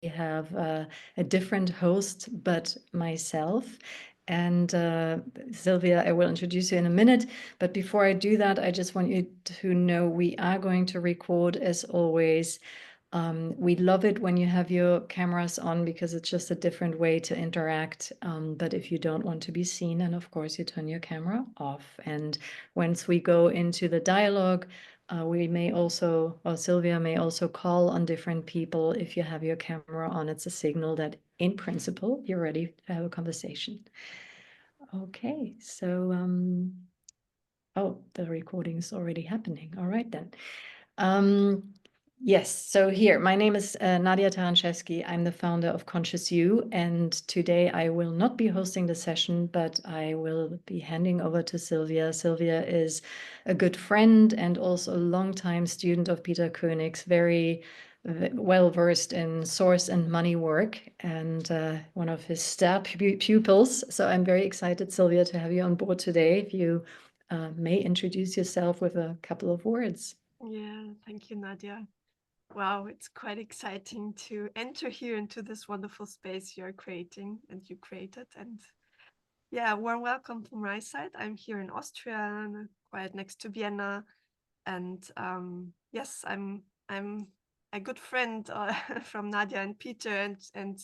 have a different host but myself. And Sylvia, I will introduce you in a minute. But before I do that, I just want you to know we are going to record as always. We love it when you have your cameras on because it's just a different way to interact. But if you don't want to be seen, and of course you turn your camera off. And once we go into the dialogue, we may also, or Sylvia may also call on different people. If you have your camera on, it's a signal that in principle, you're ready to have a conversation. Okay, so, oh, the recording is already happening. All right then. Yes, so here, my name is Nadjeschda Taranczewski. I'm the founder of ConsciousU, and today I will not be hosting the session, but I will be handing over to Sylvia. Sylvia is a good friend and also a longtime student of Peter Koenig's, very well versed in source and money work, and one of his star pupils. So I'm very excited, Sylvia, to have you on board today. If you may introduce yourself with a couple of words. Yeah, thank you, Nadia. Wow, it's quite exciting to enter here into this wonderful space you're creating and you created. And yeah, warm welcome from my side. I'm here in Austria, quite next to Vienna. And yes, I'm a good friend from Nadia and Peter, and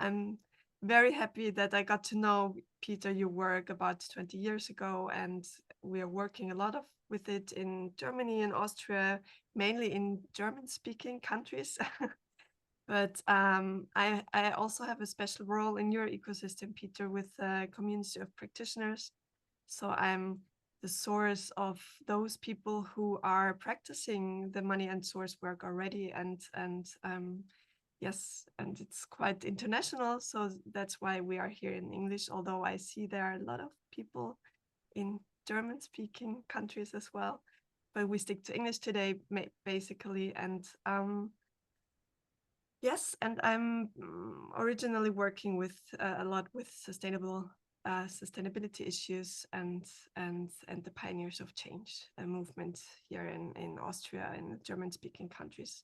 I'm very happy that I got to know Peter, your work about 20 years ago, and we are working a lot with it in Germany and Austria, mainly in German-speaking countries. But I also have a special role in your ecosystem, Peter, with a community of practitioners. So I'm the source of those people who are practicing the money and source work already, and yes, and it's quite international. So that's why we are here in English. Although I see there are a lot of people in German-speaking countries as well, but we stick to English today, basically. And yes, and I'm originally working with a lot with sustainability issues and the pioneers of change, a movement here in Austria and German-speaking countries,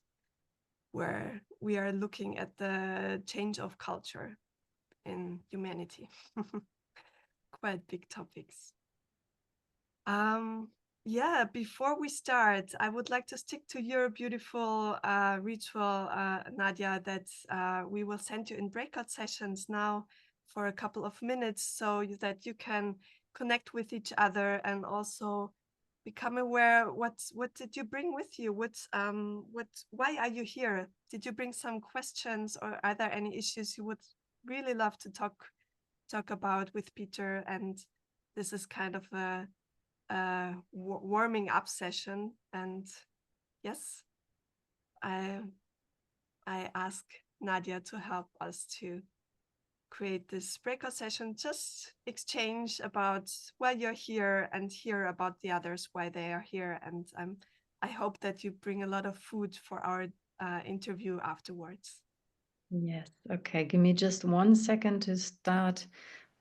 where we are looking at the change of culture in humanity. Quite big topics. Yeah, before we start, I would like to stick to your beautiful ritual, Nadia, that we will send you in breakout sessions now for a couple of minutes so that you can connect with each other and also become aware what did you bring with you? Why are you here? Did you bring some questions, or are there any issues you would really love to talk about with Peter? And this is kind of a warming up session, and yes, I ask Nadia to help us to create this breakout session, just exchange about why you're here and hear about the others, why they are here. And I hope that you bring a lot of food for our interview afterwards. Yes. Okay. Give me just 1 second to start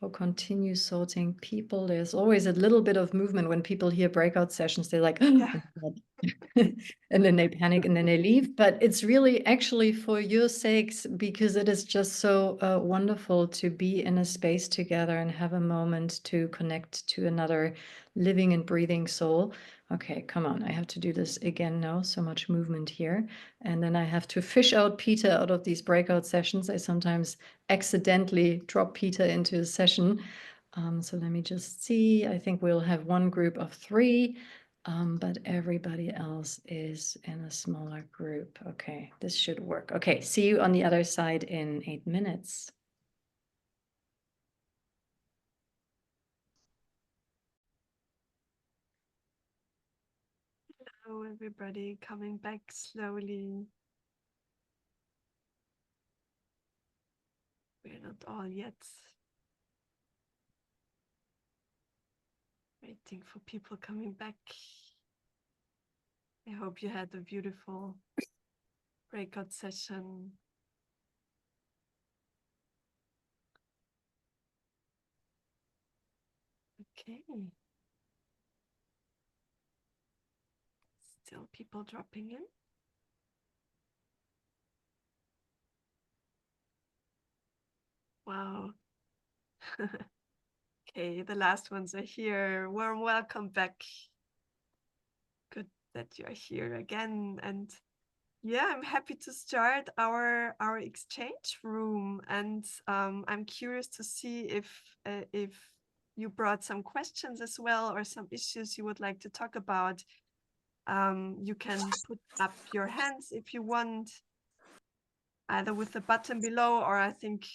or continue sorting people. There's always a little bit of movement when people hear breakout sessions. They're like, oh, Yeah. and then they panic and then they leave. But it's really actually for your sakes, because it is just so wonderful to be in a space together and have a moment to connect to another living and breathing soul. Okay, come on. I have to do this again now. So much movement here. And then I have to fish out Peter out of these breakout sessions. I sometimes accidentally drop Peter into a session. So let me just see. I think we'll have one group of 3, but everybody else is in a smaller group. Okay, this should work. Okay, see you on the other side in 8 minutes. Hello, everybody, coming back slowly. We're not all yet. Waiting for people coming back. I hope you had a beautiful breakout session. Okay. Still people dropping in. Wow. Okay, the last ones are here. Warm welcome back. Good that you're here again. And yeah, I'm happy to start our exchange room. And I'm curious to see if you brought some questions as well, or some issues you would like to talk about. You can put up your hands if you want, either with the button below, or I think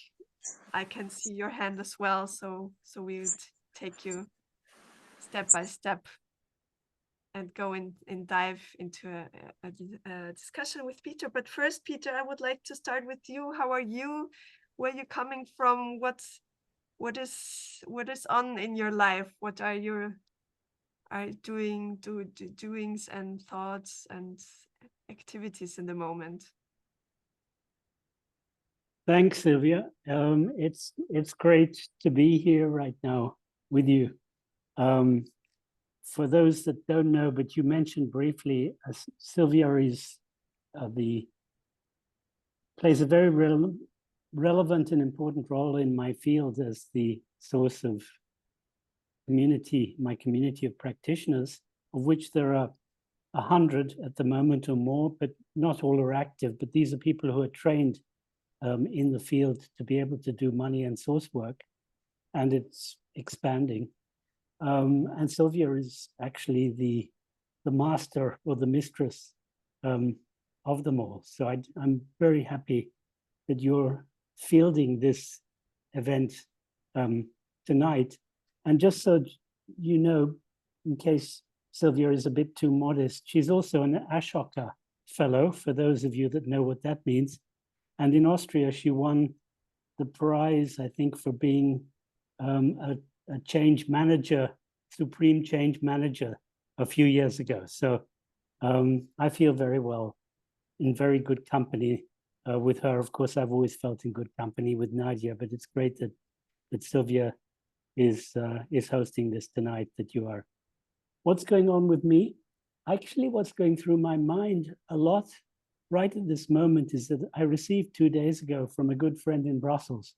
I can see your hand as well. So we would take you step by step and go in and dive into a discussion with Peter. But first, Peter, I would like to start with you. How are you? Where are you coming from? What is on in your life? What are your doings and thoughts and activities in the moment? Thanks, Sylvia. It's great to be here right now with you. For those that don't know, but you mentioned briefly, Sylvia is plays a very relevant and important role in my field as the source of my community of practitioners, of which there are 100 at the moment or more, but not all are active. But these are people who are trained in the field to be able to do money and source work, and it's expanding. And Sylvia is actually the master or the mistress of them all. So I'm very happy that you're fielding this event tonight. And just so you know, in case Sylvia is a bit too modest, she's also an Ashoka Fellow, for those of you that know what that means. And in Austria, she won the prize, I think, for being a change manager, supreme change manager a few years ago. So I feel very well, in very good company with her. Of course, I've always felt in good company with Nadia, but it's great that Sylvia is hosting this tonight, that you are. What's going on with me? Actually, what's going through my mind a lot right at this moment is that I received 2 days ago from a good friend in Brussels,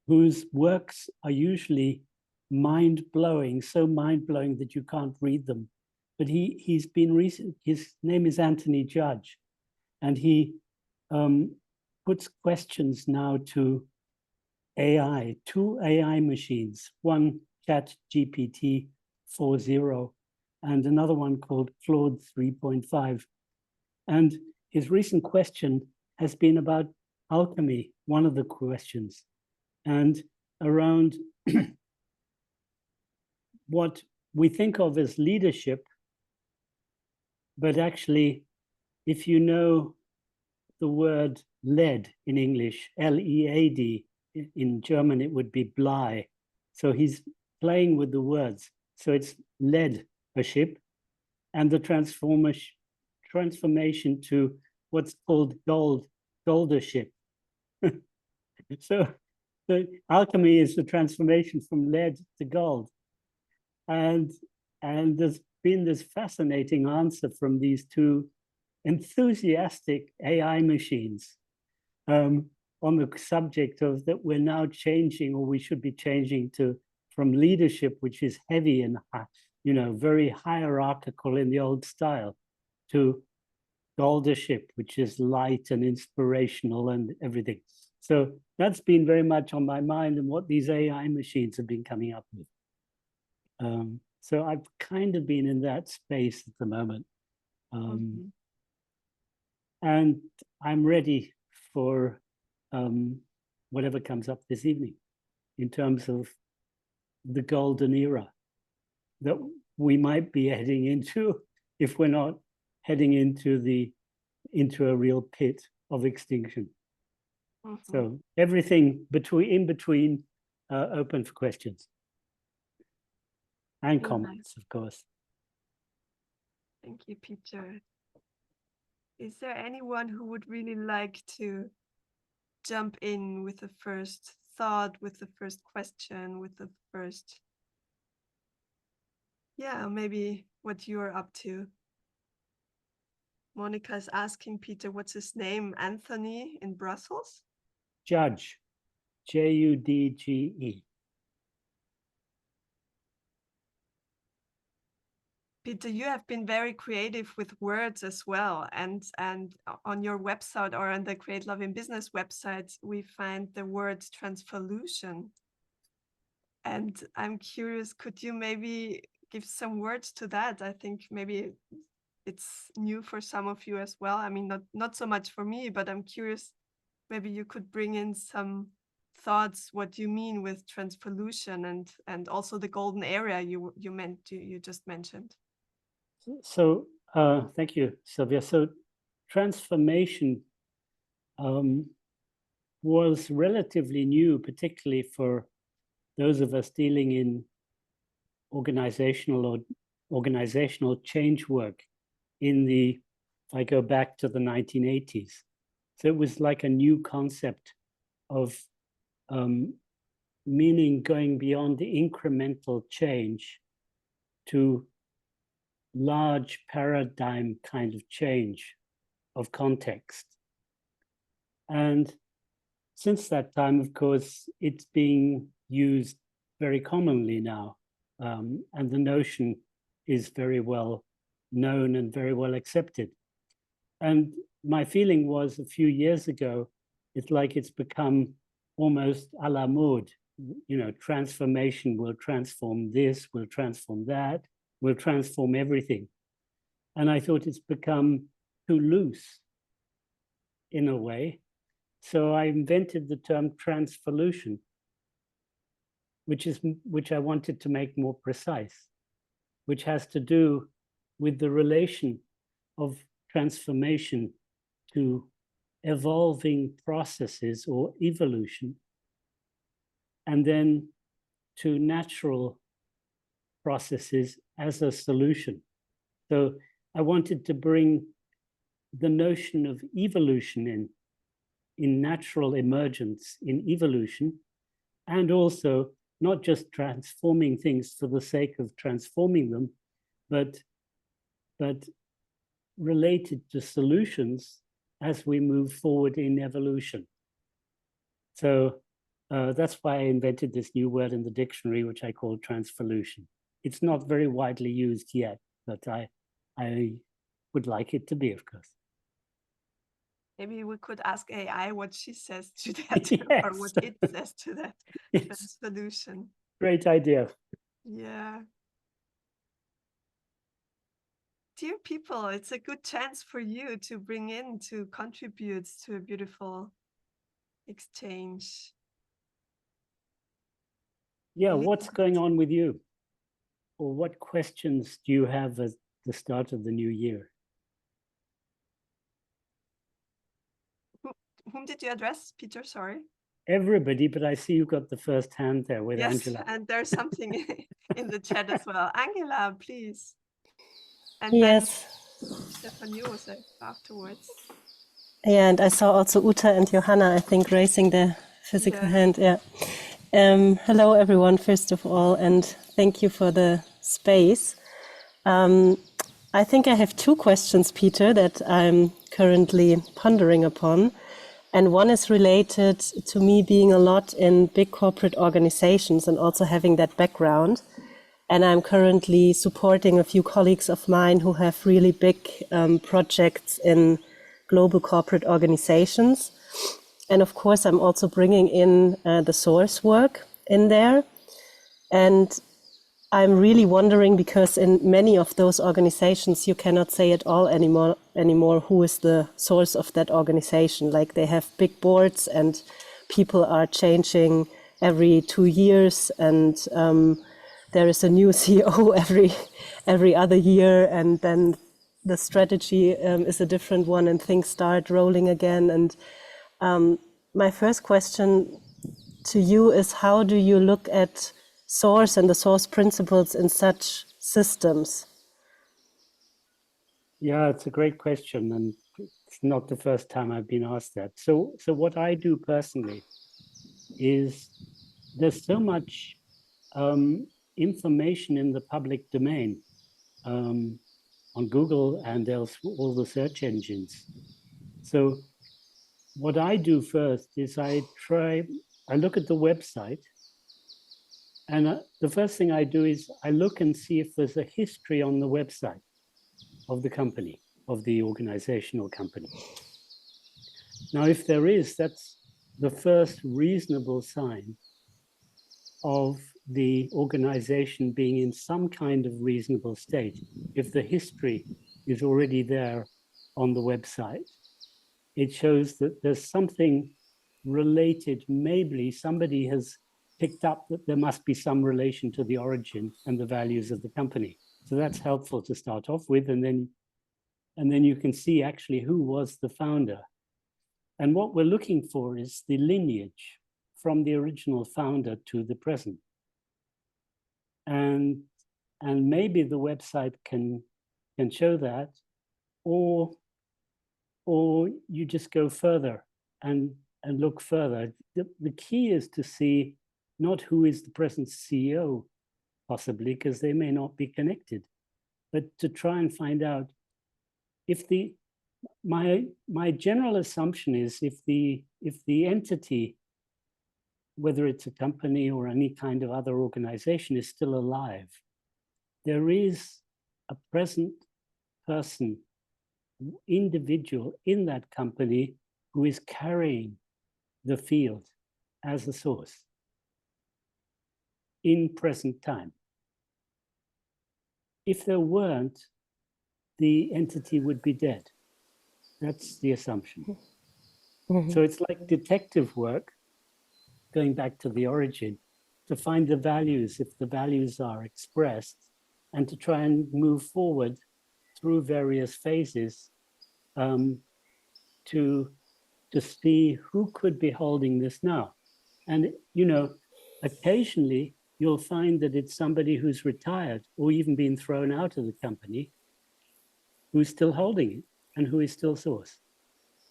whose works are usually mind-blowing, so mind-blowing that you can't read them. But he's been recent. His name is Anthony Judge, and he puts questions now to AI, 2 AI machines, one ChatGPT 4.0 and another one called Claude 3.5. And his recent question has been about alchemy, one of the questions, and around what we think of as leadership. But actually, if you know the word lead in English, L-E-A-D, in German, it would be Blei. So he's playing with the words. So it's leadership, and the transformation to what's called goldership. So the alchemy is the transformation from lead to gold. And there's been this fascinating answer from these 2 enthusiastic AI machines on the subject of that we're now changing, or we should be changing from leadership, which is heavy and very hierarchical in the old style, to goldership, which is light and inspirational and everything. So that's been very much on my mind, and what these AI machines have been coming up with. So I've kind of been in that space at the moment. And I'm ready for whatever comes up this evening in terms of the golden era that we might be heading into, if we're not heading into a real pit of extinction. So everything in between open for questions and comments, of course. Thank you, Peter. Is there anyone who would really like to jump in with the first thought, with the first question, with the first, maybe what you're up to? Monica's asking Peter, what's his name? Anthony in Brussels? Judge. Judge. Peter, you have been very creative with words as well. And on your website or on the Create Love in Business website, we find the word transvolution. And I'm curious, could you maybe give some words to that? I think maybe it's new for some of you as well. I mean, not so much for me, but I'm curious, maybe you could bring in some thoughts what you mean with transvolution and also the golden area you just mentioned. So thank you, Sylvia. So transformation was relatively new, particularly for those of us dealing in organizational change work if I go back to the 1980s. So it was like a new concept of meaning going beyond the incremental change to large paradigm kind of change of context. And since that time, of course, it's being used very commonly now. And the notion is very well known and very well accepted. And my feeling was a few years ago, it's like it's become almost à la mode. You know, transformation will transform this, will transform that, will transform everything. And I thought it's become too loose in a way. So I invented the term transvolution, which I wanted to make more precise, which has to do with the relation of transformation to evolving processes or evolution, and then to natural processes as a solution. So I wanted to bring the notion of evolution in natural emergence, in evolution, and also not just transforming things for the sake of transforming them, but related to solutions as we move forward in evolution. So that's why I invented this new word in the dictionary, which I call transvolution. It's not very widely used yet, but I would like it to be, of course. Maybe we could ask AI what she says to that, Yes. or what it says to that transvolution. Great idea. Yeah. Dear people, it's a good chance for you to bring in, to contribute to a beautiful exchange. Yeah, what's going on with you? Or what questions do you have at the start of the new year? Whom did you address, Peter? Sorry. Everybody, but I see you got the first hand there with Angela. And there's something in the chat as well. Angela, please. And yes. then Stefan Josef afterwards. Yeah, and I saw also Uta and Johanna, I think, raising their physical hand. Yeah. Hello, everyone, first of all, and thank you for the space. I think I have two questions, Peter, that I'm currently pondering upon. And one is related to me being a lot in big corporate organizations and also having that background. And I'm currently supporting a few colleagues of mine who have really big projects in global corporate organizations. And of course, I'm also bringing in the source work in there. And I'm really wondering, because in many of those organizations, you cannot say at all anymore who is the source of that organization. Like they have big boards and people are changing every 2 years, and there is a new CEO every other year, and then the strategy is a different one and things start rolling again. And my first question to you is, how do you look at source and the source principles in such systems? Yeah, it's a great question, and it's not the first time I've been asked that. So what I do personally is there's so much information in the public domain on Google and all the search engines. So what I do first is I try I look at the website, and the first thing I do is I look and see if there's a history on the website of the company, of the organizational company. Now, if there is, that's the first reasonable sign of the organization being in some kind of reasonable state. If the history is already there on the website, it shows that there's something related. Maybe somebody has picked up that there must be some relation to the origin and the values of the company. So that's helpful to start off with. And then you can see actually who was the founder. And what we're looking for is the lineage from the original founder to the present. And maybe the website can show that, or you just go further and look further. The key is to see not who is the present CEO, possibly, because they may not be connected, but to try and find out if my general assumption is if the entity, whether it's a company or any kind of other organization, is still alive, there is a present person, individual in that company who is carrying the field as a source in present time. If there weren't, the entity would be dead. That's the assumption. Mm-hmm. So it's like detective work, going back to the origin, to find the values, if the values are expressed, and to try and move forward through various phases to see who could be holding this now. And, you know, occasionally you'll find that it's somebody who's retired or even been thrown out of the company who's still holding it and who is still source.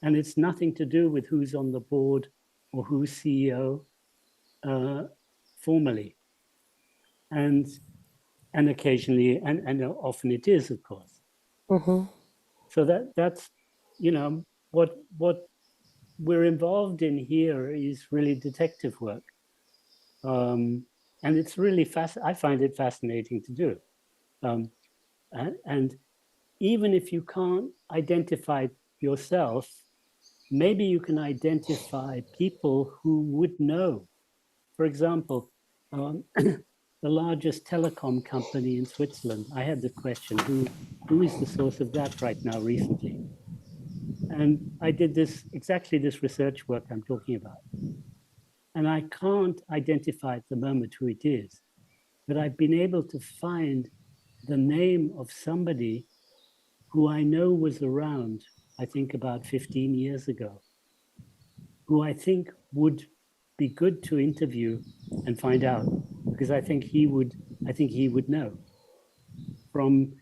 And it's nothing to do with who's on the board or who's CEO formally. And occasionally, and often it is, of course. Mm-hmm. So that's, you know, what we're involved in here is really detective work. And it's really I find it fascinating to do. And even if you can't identify yourself, maybe you can identify people who would know. For example, the largest telecom company in Switzerland, I had the question, who is the source of that right now recently? And I did exactly this research work I'm talking about. And I can't identify at the moment who it is, but I've been able to find the name of somebody who I know was around, I think about 15 years ago, who I think would be good to interview and find out, because I think he would know from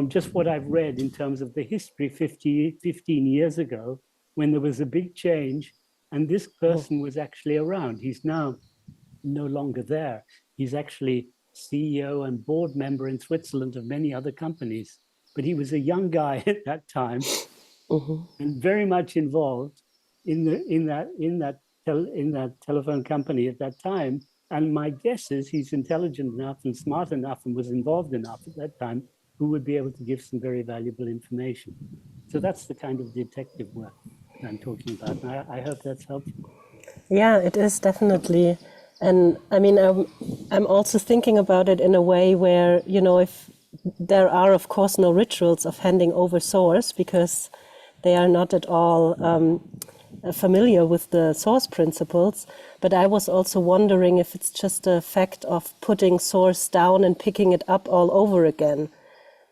just what I've read in terms of the history 15 years ago, when there was a big change and this person was actually around. He's now no longer there. He's actually CEO and board member in Switzerland of many other companies, but he was a young guy at that time and very much involved in that telephone company at that time. And my guess is he's intelligent enough and smart enough and was involved enough at that time who would be able to give some very valuable information. So that's the kind of detective work I'm talking about. And I hope that's helpful. Yeah, it is definitely. And I mean, I'm also thinking about it in a way where, you know, if there are, of course, no rituals of handing over source because they are not at all familiar with the source principles. But I was also wondering if it's just a fact of putting source down and picking it up all over again,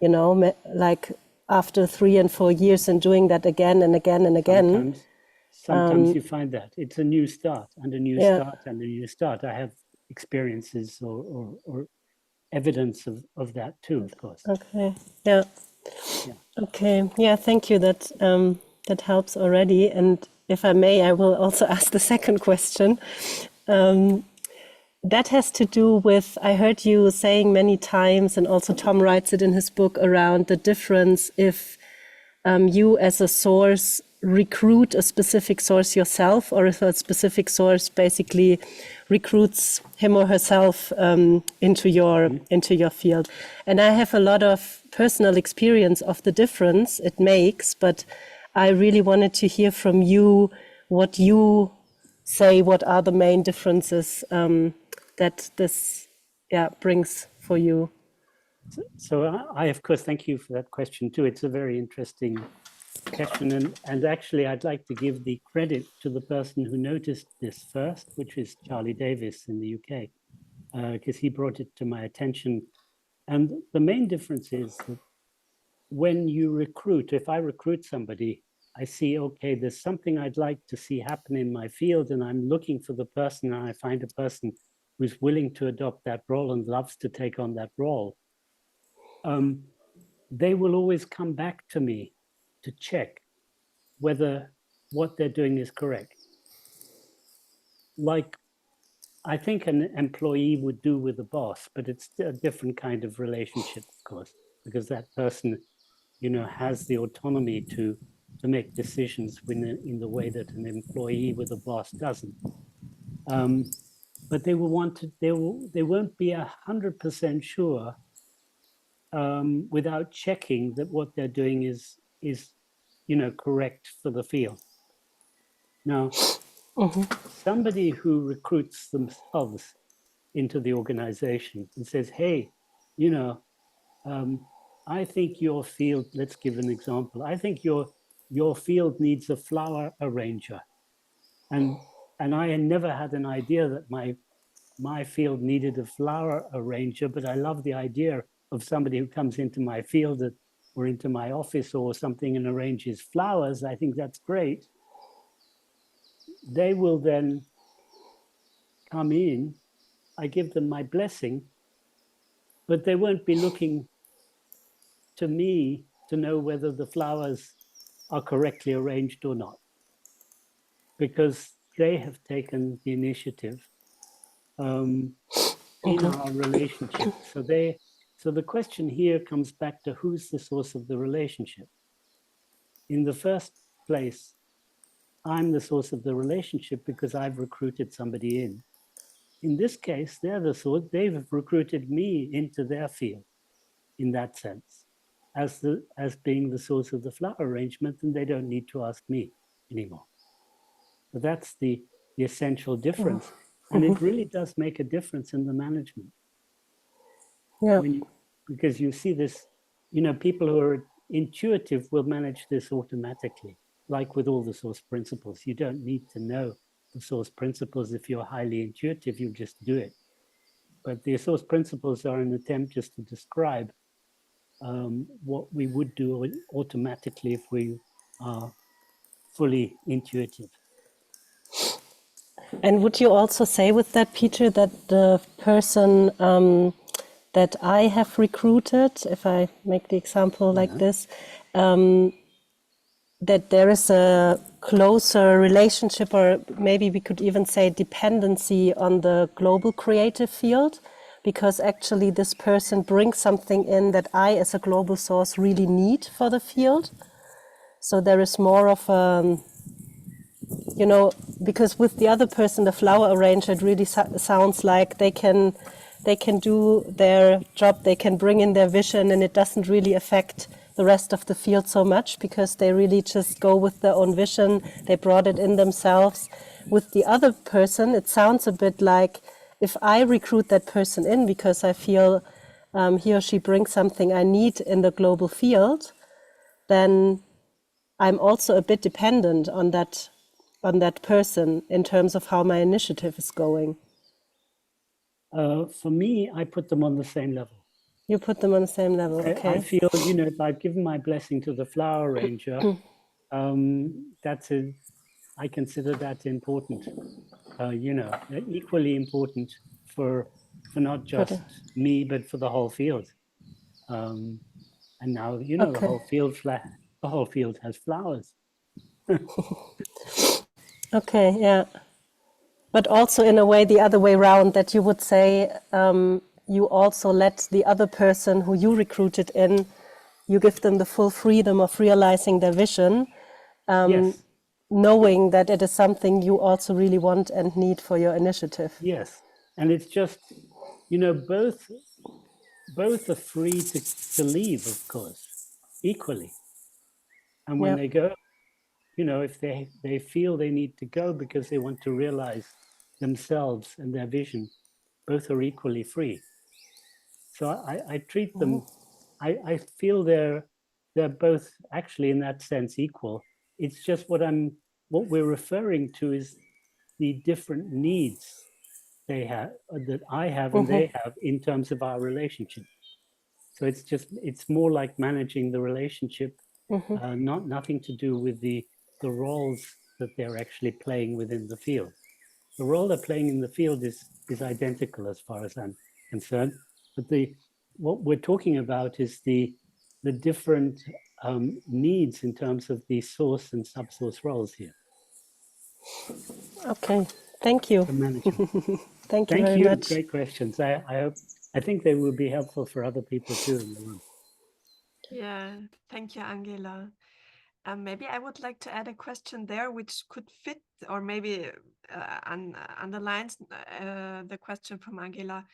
you know, like after 3 and 4 years and doing that again and again and again. Sometimes you find that it's a new start and a new start and a new start. I have experiences or evidence of that too, of course. Okay. Yeah. Okay. Yeah. Thank you. That helps already. And if I may, I will also ask the second question. That has to do with, I heard you saying many times, and also Tom writes it in his book, around the difference if you as a source recruit a specific source yourself, or if a specific source basically recruits him or herself into your field. And I have a lot of personal experience of the difference it makes, but I really wanted to hear from you what you say, what are the main differences that this brings for you. So I, of course, thank you for that question too. It's a very interesting question. And actually, I'd like to give the credit to the person who noticed this first, which is Charlie Davis in the UK, because he brought it to my attention. And the main difference is that when you recruit, if I recruit somebody, I see, okay, there's something I'd like to see happen in my field, and I'm looking for the person, and I find a person who's willing to adopt that role and loves to take on that role. They will always come back to me to check whether what they're doing is correct. Like I think an employee would do with a boss, but it's a different kind of relationship, of course, because that person, you know, has the autonomy to make decisions in the way that an employee with a boss doesn't. But they will want to. They won't be 100% sure without checking that what they're doing is you know, correct for the field. Now, somebody who recruits themselves into the organization and says, hey, you know, I think your field, let's give an example. I think your field needs a flower arranger. And I had never had an idea that my field needed a flower arranger, but I love the idea of somebody who comes into my field or into my office or something and arranges flowers. I think that's great. They will then come in, I give them my blessing, but they won't be looking to me to know whether the flowers are correctly arranged or not, because they have taken the initiative in our relationship. So the question here comes back to who's the source of the relationship. In the first place, I'm the source of the relationship because I've recruited somebody in. In this case, they're the source. They've recruited me into their field in that sense, as being the source of the flower arrangement, and they don't need to ask me anymore. So that's the essential difference. And it really does make a difference in the management. Yeah. Because you see this, you know, people who are intuitive will manage this automatically, like with all the source principles. You don't need to know the source principles. If you're highly intuitive, you just do it. But the source principles are an attempt just to describe what we would do automatically if we are fully intuitive. And would you also say with that, Peter, that the person that I have recruited, if I make the example like this, that there is a closer relationship, or maybe we could even say dependency on the global creative field, because actually this person brings something in that I as a global source really need for the field. So there is more of a, you know, because with the other person, the flower arranger, it really sounds like they can do their job, they can bring in their vision, and it doesn't really affect the rest of the field so much because they really just go with their own vision. They brought it in themselves. With the other person, it sounds a bit like if I recruit that person in because I feel he or she brings something I need in the global field, then I'm also a bit dependent on that person in terms of how my initiative is going. For me, I put them on the same level. You put them on the same level, okay. I feel, you know, if I've given my blessing to the flower arranger, I consider that important, you know, equally important for not just me, but for the whole field. And now, you know, the whole field has flowers. Okay, yeah. But also in a way, the other way around, that you would say you also let the other person who you recruited in, you give them the full freedom of realizing their vision. Yes, knowing that it is something you also really want and need for your initiative. yes. And it's just, you know, both are free to leave, of course, equally. And when Yeah. they go, you know, if they feel they need to go because they want to realize themselves and their vision, both are equally free. So I treat them, I feel they're both actually in that sense equal. It's just what we're referring to is the different needs they have, that I have and they have in terms of our relationship. So it's more like managing the relationship, nothing to do with the roles that they're actually playing within the field. The role they're playing in the field is identical as far as I'm concerned. But what we're talking about is the different needs in terms of the source and subsource roles here. Okay, thank you. The management. Thank you Thank very you. much. Great questions. I think they will be helpful for other people too in the room. Yeah, thank you, Angela. Maybe I would like to add a question there, which could fit or maybe underlines the question from Angela.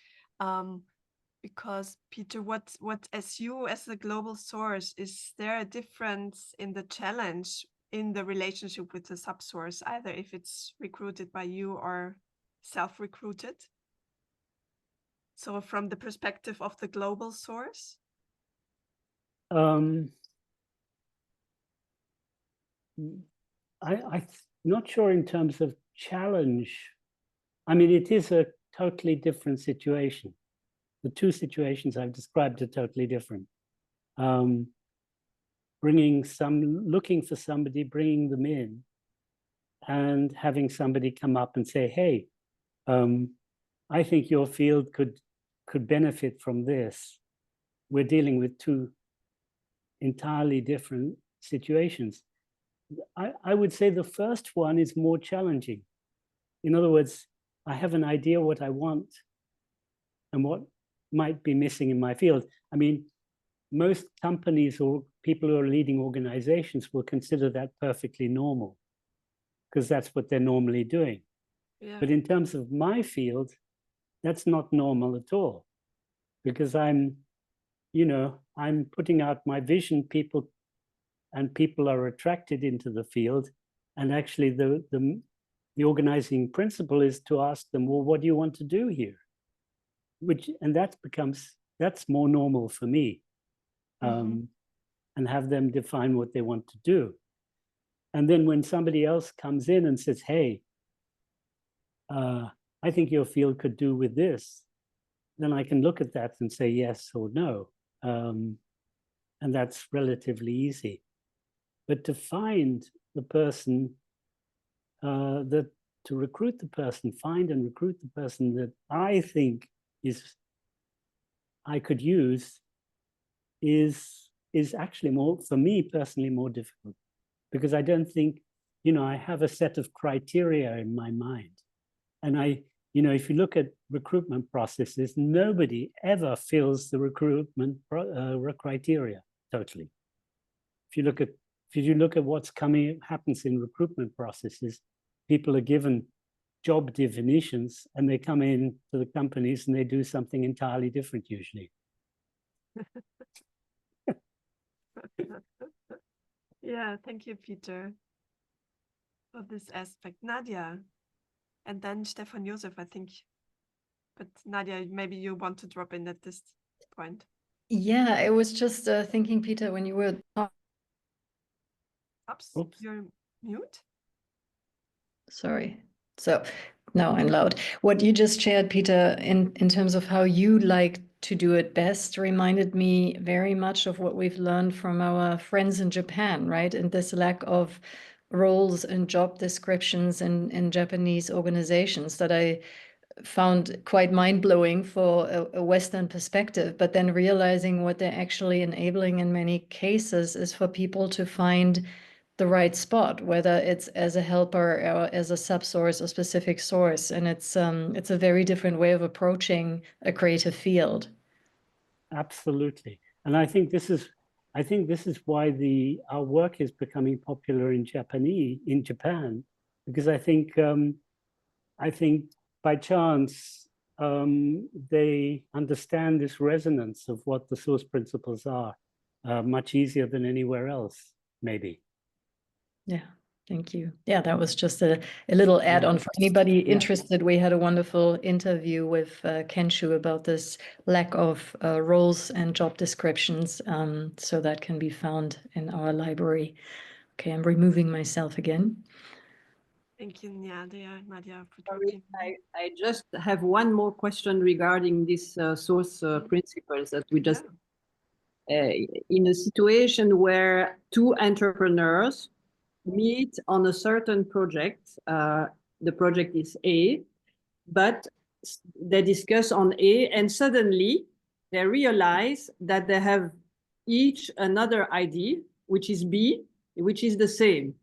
Because Peter, what as you as the global source, is there a difference in the challenge in the relationship with the subsource, either if it's recruited by you or self-recruited? So from the perspective of the global source? I'm not sure in terms of challenge. I mean, it is a totally different situation. The two situations I've described are totally different. Looking for somebody, bringing them in, and having somebody come up and say, hey, I think your field could benefit from this. We're dealing with two entirely different situations. I would say the first one is more challenging. In other words, I have an idea what I want and what might be missing in my field. I mean, most companies or people who are leading organizations will consider that perfectly normal because that's what they're normally doing. Yeah. But in terms of my field, that's not normal at all, because I'm putting out my vision, people are attracted into the field. And actually the organizing principle is to ask them, well, what do you want to do here? And that's more normal for me. And have them define what they want to do. And then when somebody else comes in and says, hey, I think your field could do with this, then I can look at that and say yes or no. And that's relatively easy. But to find the person, to recruit the person, find and recruit the person that I think I could use is actually more, for me personally, more difficult, because I don't think, I have a set of criteria in my mind. And if you look at recruitment processes, nobody ever fills the recruitment criteria totally. If you look at what's happens in recruitment processes, people are given job definitions and they come in to the companies and they do something entirely different usually. Yeah, thank you, Peter, for this aspect. Nadia, and then Stefan Josef, I think. But Nadia, maybe you want to drop in at this point. Yeah, I was just thinking, Peter, when you were Oops, you're mute. Sorry. So now I'm loud. What you just shared, Peter, in terms of how you like to do it best reminded me very much of what we've learned from our friends in Japan, right? And this lack of roles and job descriptions in Japanese organizations that I found quite mind-blowing for a Western perspective, but then realizing what they're actually enabling in many cases is for people to find the right spot, whether it's as a helper or as a subsource or specific source. And it's a very different way of approaching a creative field. Absolutely. And I think this is I think this is why our work is becoming popular in Japan, because I think by chance they understand this resonance of what the source principles are much easier than anywhere else, maybe. Yeah, thank you. Yeah, that was just a little add-on for anybody interested. We had a wonderful interview with Kenshu about this lack of roles and job descriptions. So that can be found in our library. Okay, I'm removing myself again. Thank you, Nadia, for Sorry, dropping. I just have one more question regarding this source principles that we just, in a situation where two entrepreneurs meet on a certain project, the project is A, but they discuss on A and suddenly they realize that they have each another idea, which is B, which is the same.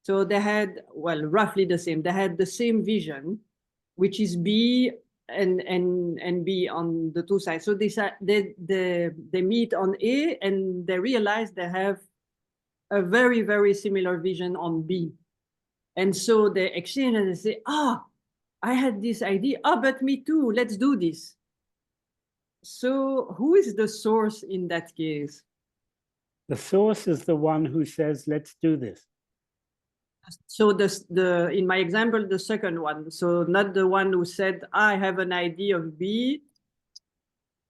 So they had, well, roughly the same. They had the same vision, which is B and B on the two sides. So they meet on A and they realize they have a very, very similar vision on B. And so they exchange and they say, I had this idea. But me too. Let's do this. So who is the source in that case? The source is the one who says, let's do this. So in my example, the second one. So not the one who said, I have an idea of B.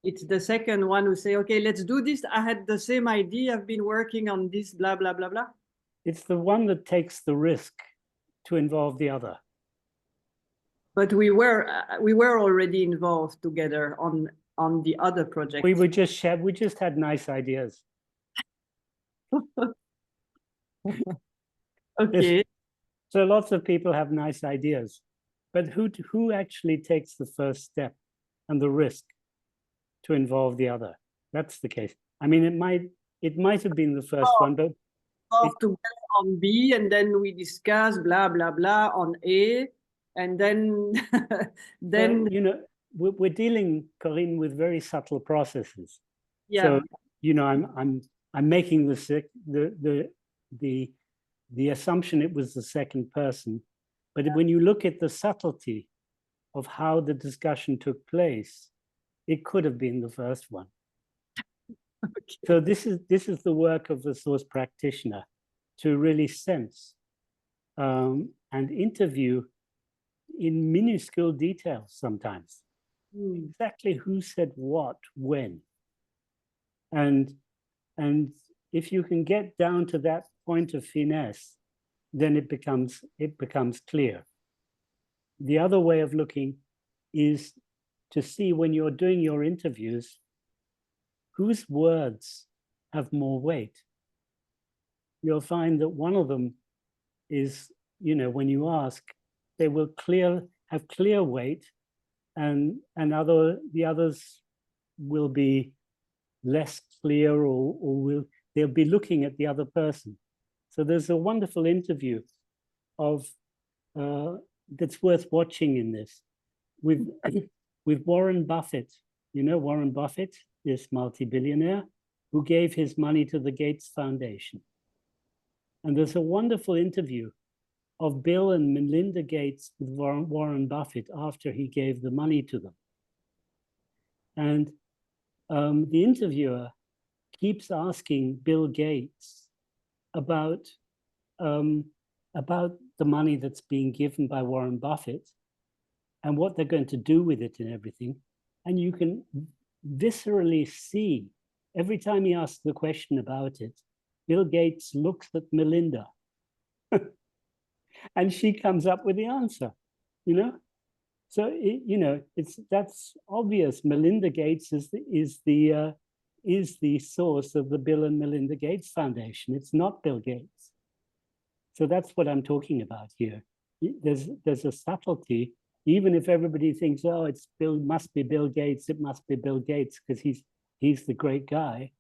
It's the second one who say, okay, let's do this. I had the same idea. I've been working on this, blah, blah, blah, blah. It's the one that takes the risk to involve the other. But we were already involved together on the other project. We just had nice ideas. Okay. So lots of people have nice ideas, but who actually takes the first step and the risk to involve the other? That's the case. I mean, it might have been the first one, but together on B, and then we discuss blah blah blah on A, and then so, you know, we're dealing, Corinne, with very subtle processes. Yeah. So, you know, I'm making the assumption it was the second person, but when you look at the subtlety of how the discussion took place, it could have been the first one. Okay. So this is the work of the source practitioner, to really sense and interview in minuscule details sometimes, exactly who said what, when. And if you can get down to that point of finesse, then it becomes clear. The other way of looking is to see, when you're doing your interviews, whose words have more weight. You'll find that one of them is, you know, when you ask, they will have clear weight, and the others will be less clear, or they'll be looking at the other person. So there's a wonderful interview that's worth watching in this with Warren Buffett. You know Warren Buffett, this multi-billionaire who gave his money to the Gates Foundation. And there's a wonderful interview of Bill and Melinda Gates with Warren Buffett after he gave the money to them. And the interviewer keeps asking Bill Gates about the money that's being given by Warren Buffett and what they're going to do with it and everything. And you can viscerally see, every time he asks the question about it, Bill Gates looks at Melinda and she comes up with the answer, you know? So, you know, that's obvious. Melinda Gates is the source of the Bill and Melinda Gates Foundation. It's not Bill Gates. So that's what I'm talking about here. There's a subtlety, even if everybody thinks, oh, must be Bill Gates, it must be Bill Gates because he's the great guy.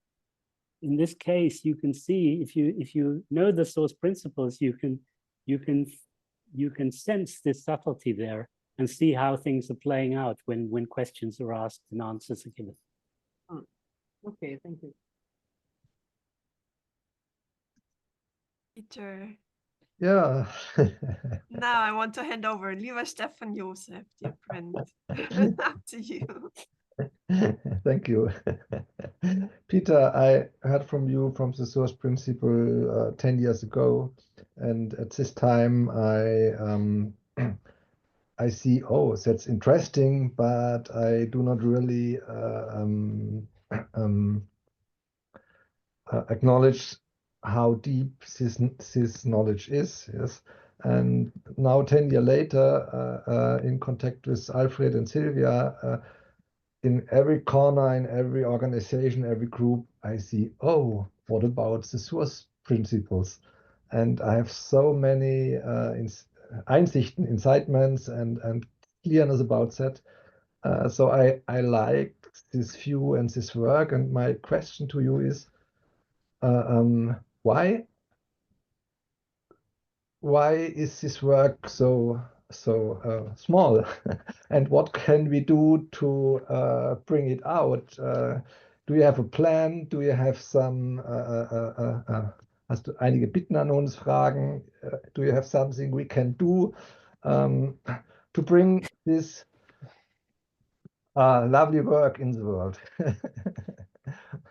In this case, you can see, if you know the source principles, you can sense this subtlety there and see how things are playing out when questions are asked and answers are given. Okay, thank you. Peter. Yeah. Now I want to hand over, lieber Stefan Josef, dear friend. Up to you. Thank you. Peter, I heard from you from the source principle 10 years ago, and at this time I see, oh, that's interesting, but I do not really acknowledge how deep this knowledge is. Yes, and now 10 years later, in contact with Alfred and Sylvia, in every corner, in every organization, every group, I see, oh, what about the source principles? And I have so many Einsichten, incitements, and clearness about that. So I like this view and this work. And my question to you is, why is this work so small? And what can we do to bring it out? Do you have a plan? Do you have some hast du einige Bitten an uns, Fragen? Do you have something we can do to bring this lovely work in the world?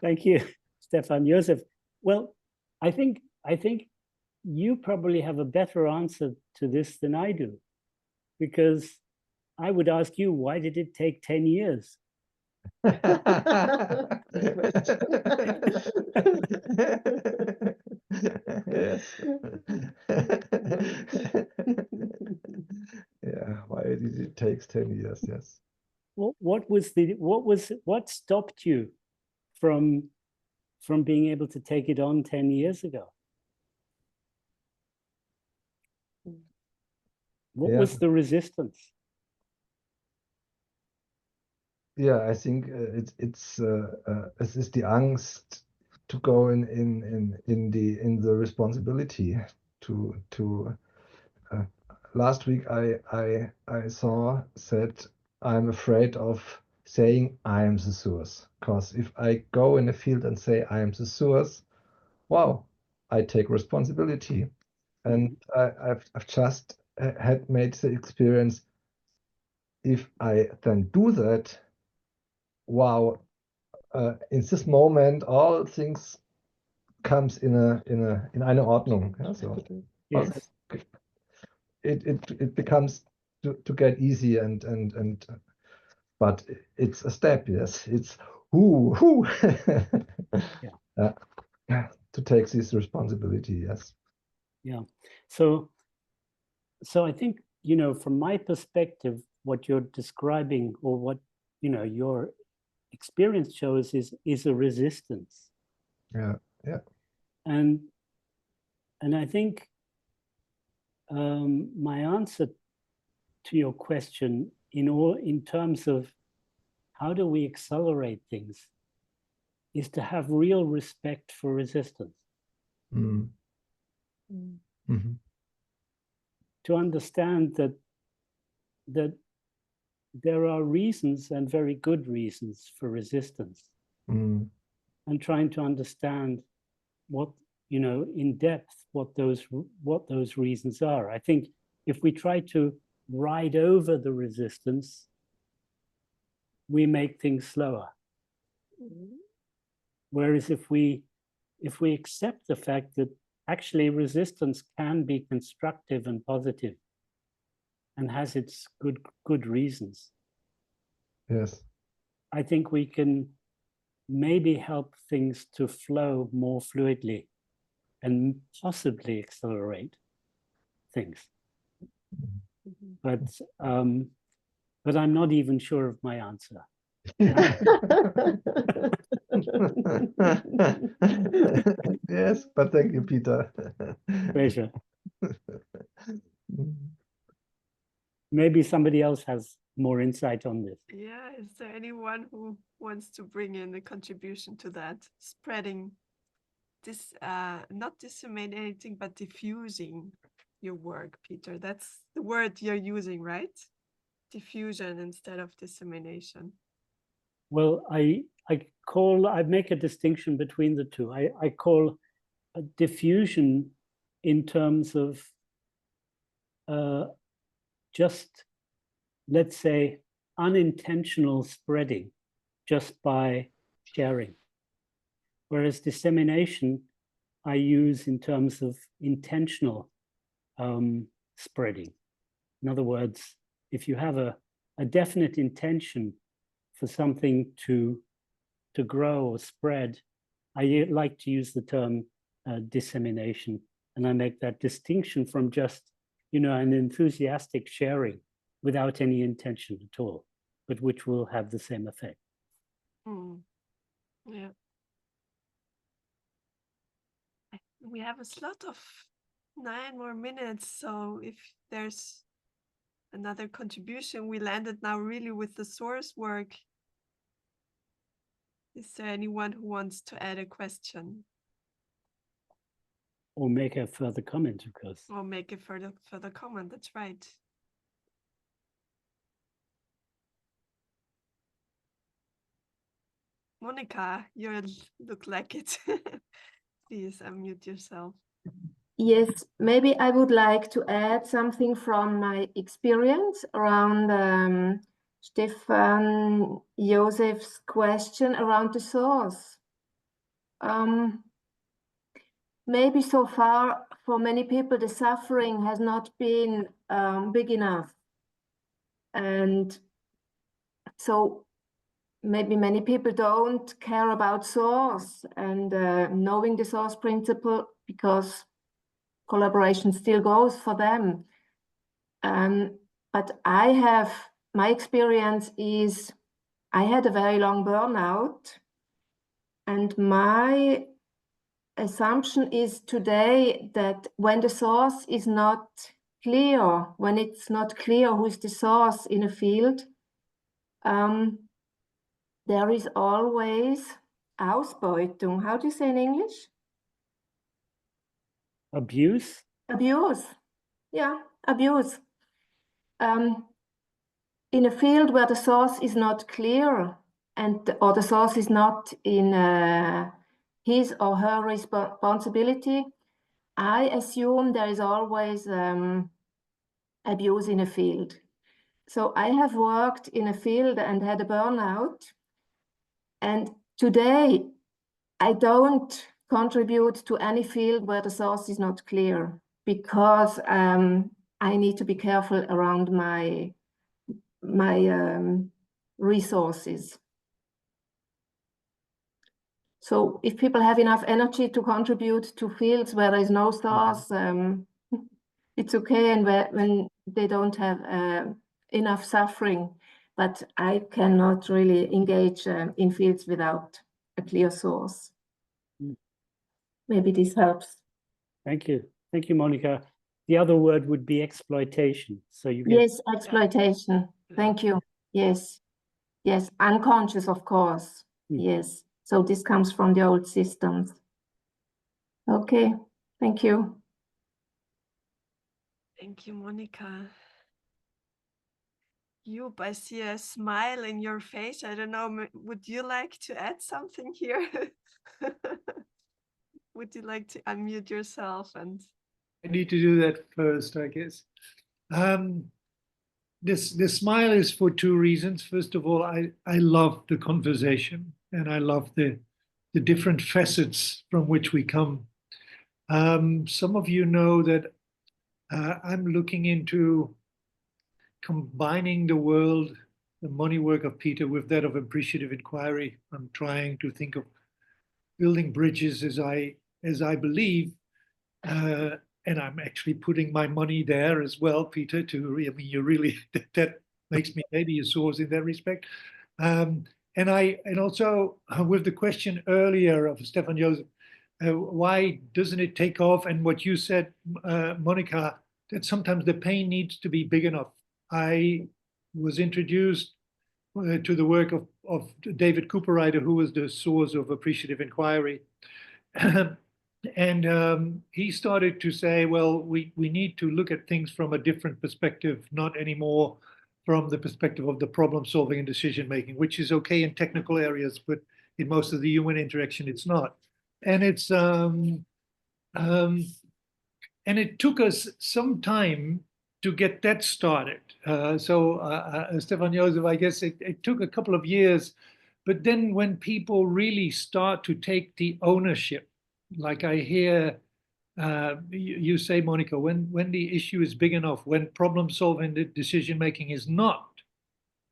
Thank you, Stefan Josef. Well, I think you probably have a better answer to this than I do, because I would ask you, why did it take 10 years? Yes. Yeah, why did it take 10 years? Yes. What stopped you from being able to take it on 10 years ago? What was the resistance? Yeah, I think it is the angst to go in the responsibility to last week I saw that I'm afraid of saying I am the source, because if I go in a field and say I am the source, wow, I take responsibility. And I've just had made the experience, if I then do that, wow, in this moment all things comes in eine Ordnung. Yeah? So Yes. it becomes to get easy and but it's a step. Yes, it's who to take this responsibility. Yes. Yeah. So I think, from my perspective, what you're describing, or what your experience shows, is a resistance. Yeah. And I think my answer to your question, in terms of how do we accelerate things, is to have real respect for resistance. Mm-hmm. To understand that there are reasons, and very good reasons, for resistance. And trying to understand what, in depth, what those reasons are. I think if we try to ride over the resistance, we make things slower. Whereas if we accept the fact that actually resistance can be constructive and positive and has its good reasons, Yes. I think we can maybe help things to flow more fluidly and possibly accelerate things. But I'm not even sure of my answer. Yes, but thank you, Peter. Pleasure. Maybe somebody else has more insight on this. Yeah, is there anyone who wants to bring in a contribution to that? Spreading this, not disseminating, but diffusing your work, Peter. That's the word you're using, right? Diffusion instead of dissemination. Well, I make a distinction between the two. I call a diffusion in terms of just, let's say, unintentional spreading just by sharing. Whereas dissemination, I use in terms of intentional spreading. In other words, if you have a definite intention for something to grow or spread, I like to use the term dissemination. And I make that distinction from just, an enthusiastic sharing without any intention at all, but which will have the same effect. Yeah. We have a slot of 9 more minutes, so if there's another contribution, we landed now really with the source work. Is there anyone who wants to add a question? Or make a further comment, of course. Or make a further comment, that's right. Monica, you look like it. Please unmute yourself. Yes, maybe I would like to add something from my experience around Stefan Josef's question around the source. Maybe so far for many people the suffering has not been big enough, and so maybe many people don't care about source and knowing the source principle, because collaboration still goes for them. But my experience is I had a very long burnout, and my assumption is today that when the source is not clear, when it's not clear who is the source in a field, there is always Ausbeutung. How do you say in English? Abuse? Abuse. Yeah, abuse. In a field where the source is not clear or the source is not in his or her responsibility, I assume there is always abuse in a field. So I have worked in a field and had a burnout. And today, I don't contribute to any field where the source is not clear, because I need to be careful around my resources. So if people have enough energy to contribute to fields where there is no source, it's okay, and when they don't have enough suffering. But I cannot really engage in fields without a clear source. Maybe this helps. Thank you. Thank you, Monica. The other word would be exploitation. So you get... Yes, exploitation. Thank you. Yes. Yes, unconscious, of course. Yes. So this comes from the old systems. Okay, thank you. Thank you, Monica. Joop, I see a smile in your face. I don't know, would you like to add something here? Would you like to unmute yourself? And I need to do that first, I guess. This smile is for two reasons. First of all, I love the conversation, and I love the different facets from which we come. Some of you know that I'm looking into combining the money work of Peter with that of appreciative inquiry. I'm trying to think of building bridges as I believe, and I'm actually putting my money there as well, Peter. You really that makes me maybe a source in that respect. And also with the question earlier of Stefan Josef, why doesn't it take off? And what you said, Monica, that sometimes the pain needs to be big enough. I was introduced to the work of David Cooperrider, who was the source of appreciative inquiry. And he started to say, well, we need to look at things from a different perspective, not anymore from the perspective of the problem solving and decision making, which is okay in technical areas, but in most of the human interaction, it's not. And it's it took us some time to get that started. Stefan Josef, I guess it took a couple of years, but then when people really start to take the ownership, like I hear you say, Monica, when the issue is big enough, when problem solving, the decision making is not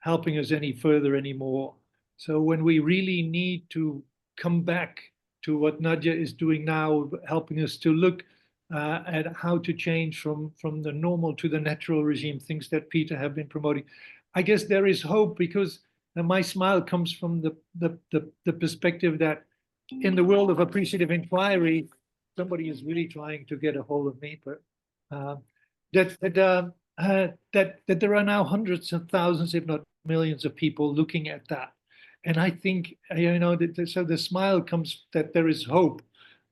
helping us any further anymore. So when we really need to come back to what Nadja is doing now, helping us to look at how to change from the normal to the natural regime, things that Peter have been promoting, I guess there is hope, because my smile comes from the perspective that in the world of appreciative inquiry, somebody is really trying to get a hold of me, but that there are now hundreds of thousands, if not millions of people looking at that. And I think, so the smile comes that there is hope,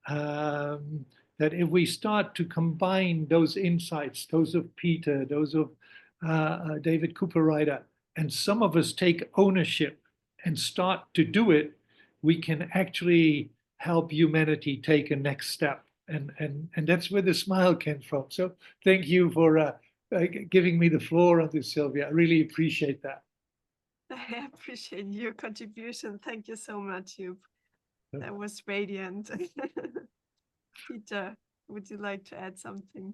that if we start to combine those insights, those of Peter, those of David Cooper-Ryder, and some of us take ownership and start to do it, we can actually help humanity take a next step. And that's where the smile came from. So thank you for giving me the floor on this, Sylvia. I really appreciate that. I appreciate your contribution. Thank you so much, Joop. That was radiant. Peter, would you like to add something?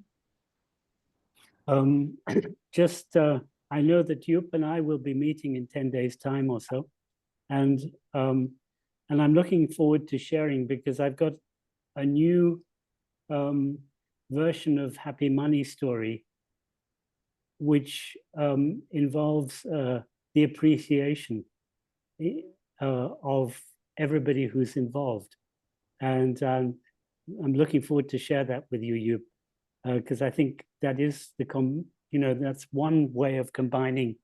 Just, I know that Joop and I will be meeting in 10 days' time or so. And I'm looking forward to sharing, because I've got a new version of Happy Money Story, which involves the appreciation of everybody who's involved. And I'm looking forward to share that with you, Joop, because I think that is that's one way of combining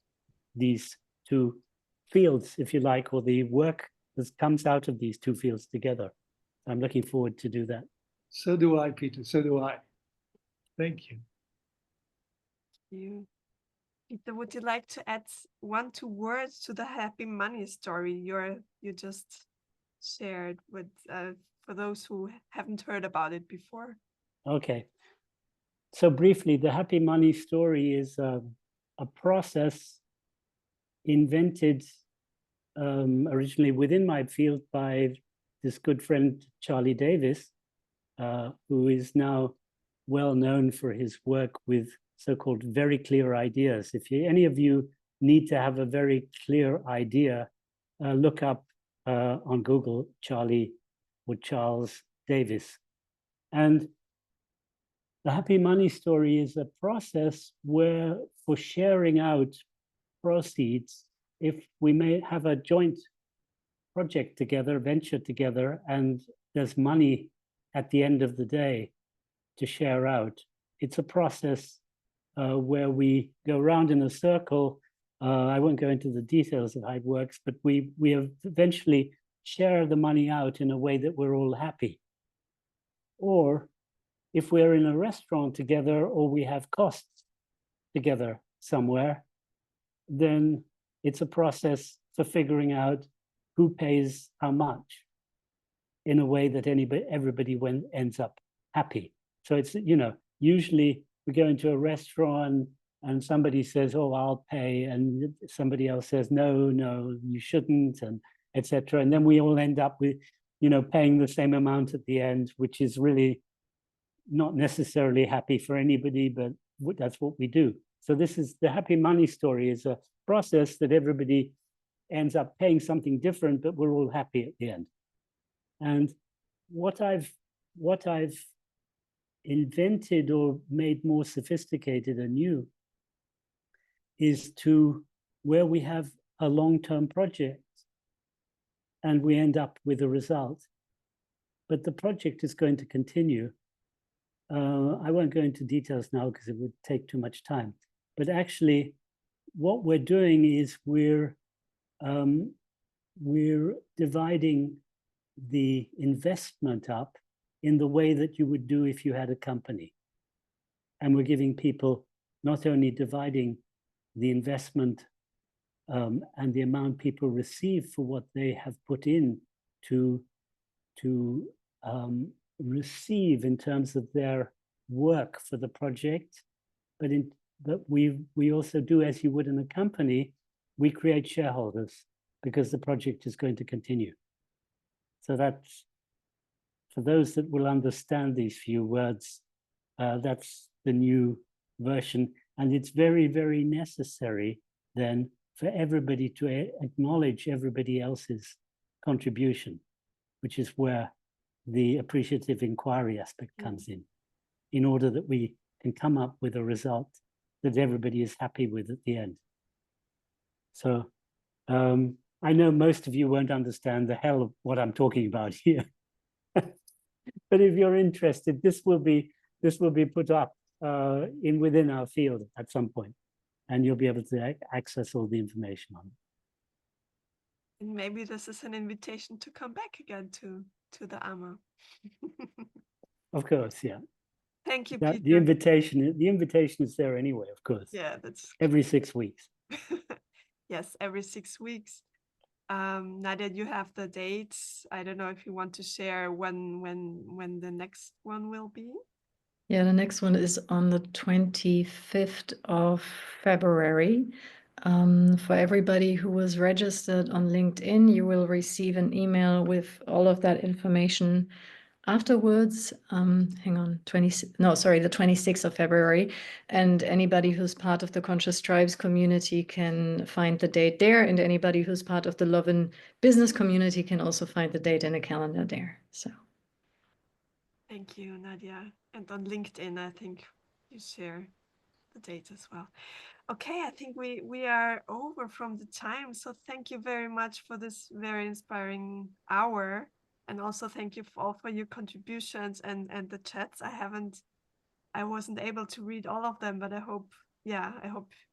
these two fields, if you like, or the work that comes out of these two fields together. I'm looking forward to do that. So do I, Peter. So do I. Thank you. Peter, would you like to add 1-2 words to the Happy Money Story you just shared with for those who haven't heard about it before? Okay. So briefly, the Happy Money Story is a process invented originally within my field by this good friend, Charlie Davis, who is now well known for his work with so-called very clear ideas. If any of you need to have a very clear idea, look up on Google Charlie or Charles Davis. And the Happy Money Story is a process where, for sharing out proceeds, if we may have a joint project together, venture together, and there's money at the end of the day to share out, it's a process where we go around in a circle. I won't go into the details of how it works, but we eventually share the money out in a way that we're all happy. Or if we're in a restaurant together, or we have costs together somewhere, then it's a process for figuring out who pays how much in a way that everybody ends up happy. So it's, usually we go into a restaurant and somebody says, oh, I'll pay, and somebody else says, no, you shouldn't, and etc. And then we all end up with, paying the same amount at the end, which is really not necessarily happy for anybody, but that's what we do. So this is the Happy Money Story, is a process that everybody ends up paying something different, but we're all happy at the end. And what I've invented or made more sophisticated and new is to where we have a long-term project and we end up with a result, but the project is going to continue. I won't go into details now because it would take too much time, but actually what we're doing is we're dividing the investment up in the way that you would do if you had a company. And we're giving people not only dividing the investment and the amount people receive for what they have put in to receive in terms of their work for the project, but we also do, as you would in a company, we create shareholders because the project is going to continue. So that's, for those that will understand these few words, that's the new version. And it's very, very necessary then for everybody to acknowledge everybody else's contribution, which is where the appreciative inquiry aspect comes in order that we can come up with a result that everybody is happy with at the end. So I know most of you won't understand the hell of what I'm talking about here. But if you're interested, this will be put up within our field at some point, and you'll be able to access all the information on it. And maybe this is an invitation to come back again to the AMA. Of course, yeah. Thank you, The Peter. invitation is there anyway, of course. Yeah, that's every 6 weeks. yes, every 6 weeks. Nadia, you have the dates. I don't know if you want to share when the next one will be. Yeah, the next one is on the 25th of February. For everybody who was registered on LinkedIn, you will receive an email with all of that information afterwards. Hang on, the 26th of February. And anybody who's part of the Conscious Tribes community can find the date there. And anybody who's part of the Love and Business community can also find the date in the calendar there. So. Thank you, Nadia. And on LinkedIn, I think you share the date as well. Okay, I think we are over from the time. So thank you very much for this very inspiring hour. And also thank you for your contributions and the chats. I wasn't able to read all of them, but I hope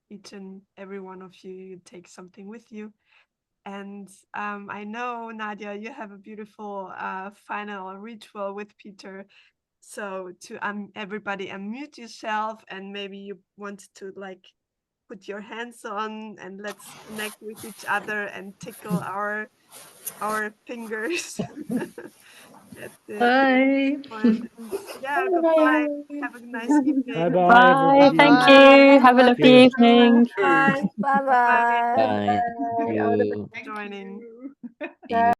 each and every one of you take something with you. And I know, Nadia, you have a beautiful final ritual with Peter. So to everybody unmute yourself, and maybe you want to put your hands on and let's connect with each other and tickle our fingers. Bye. Yeah, goodbye. Have a nice evening. Bye. Thank you. Have a lovely evening. Bye. Bye. Bye. Bye. Thank Thank you. you for joining. See you.